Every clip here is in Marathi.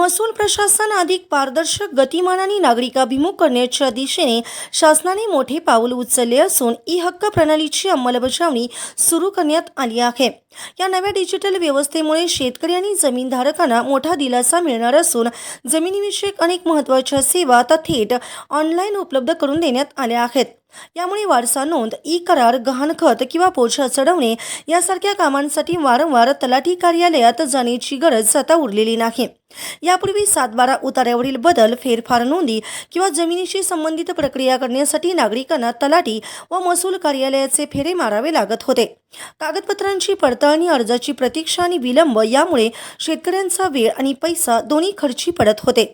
महसूल प्रशासन अधिक पारदर्शक, गतिमान आणि नागरिकाभिमुख करण्याच्या दिशेने शासनाने मोठे पाऊल उचलले असून ई हक्क प्रणालीची अंमलबजावणी सुरू करण्यात आली आहे। या नव्या डिजिटल व्यवस्थेमुळे शेतकरी आणि जमीनधारकांना मोठा दिलासा मिळणार असून जमिनीविषयक अनेक महत्त्वाच्या सेवा आता थेट ऑनलाईन उपलब्ध करून देण्यात आल्या आहेत। यामुळे वारसा नोंद, ई करार, गहाणखत किंवा पोछा चढवणे यासारख्या कामांसाठी वारंवार तलाठी कार्यालयात जाण्याची गरज आता उरलेली नाही। यापूर्वी 7/12 उतार्यावरील बदल, फेरफार नोंदी किंवा जमिनीशी संबंधित प्रक्रिया करण्यासाठी नागरिकांना तलाठी व महसूल कार्यालयाचे फेरे मारावे लागत होते। कागदपत्रांची पडताळणी, अर्जाची प्रतीक्षा आणि विलंब यामुळे शेतकऱ्यांचा वेळ आणि पैसा दोन्ही खर्ची पडत होते।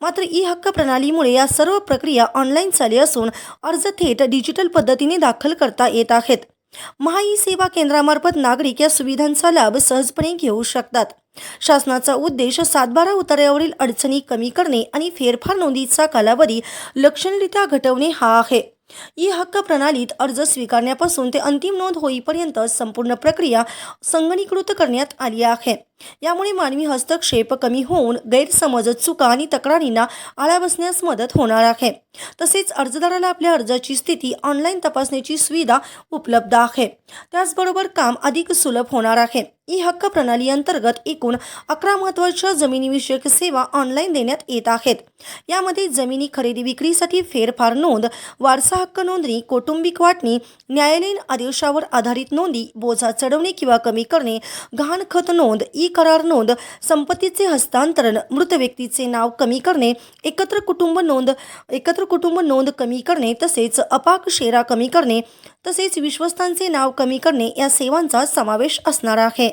मात्र ई हक्क प्रणालीमुळे या सर्व प्रक्रिया ऑनलाईन झाली असून अर्ज थेट डिजिटल पद्धतीने दाखल करता येत आहेत। महा ई सेवा केंद्रामार्फत नागरिक या सुविधांचा लाभ सहजपणे घेऊ शकतात। शासनाचा उद्देश 7/12 उतार्यावरील अडचणी कमी करणे आणि फेरफार नोंदीचा कालावधी लक्षणीयरित्या घटवणे हा आहे। ई हक्क प्रणालीत अर्ज स्वीकारण्यापासून ते अंतिम नोंद होईपर्यंत संपूर्ण प्रक्रिया संगणकीकृत करण्यात आली आहे। यामुळे मानवी हस्तक्षेप कमी होऊन गैरसमज, चुका आणि तक्रारींना आळा बसण्यास मदत होणार आहे। तसेच अर्जदाराला आपल्या अर्जाची स्थिती ऑनलाईन तपासण्याची सुविधा उपलब्ध आहे। त्याचबरोबर काम अधिक सुलभ होणार आहे। ई हक्क प्रणाली अंतर्गत एकूण 11 महत्त्वाच्या जमिनीविषयक सेवा ऑनलाईन देण्यात येत आहेत। यामध्ये जमिनी खरेदी विक्रीसाठी फेरफार नोंद, वारसा हक्क नोंदणी, कौटुंबिक वाटणी, न्यायालयीन आदेशावर आधारित नोंदी, बोजा चढवणे किंवा कमी करणे, गहाणखत नोंद, ई करार नोंद, संपत्तीचे हस्तांतरण, मृत व्यक्तीचे नाव कमी करणे, एकत्र कुटुंब नोंद कमी करणे, तसेच अपाक शेरा कमी करणे, तसेच विश्वस्तांचे नाव कमी करणे या सेवांचा समावेश असणार आहे।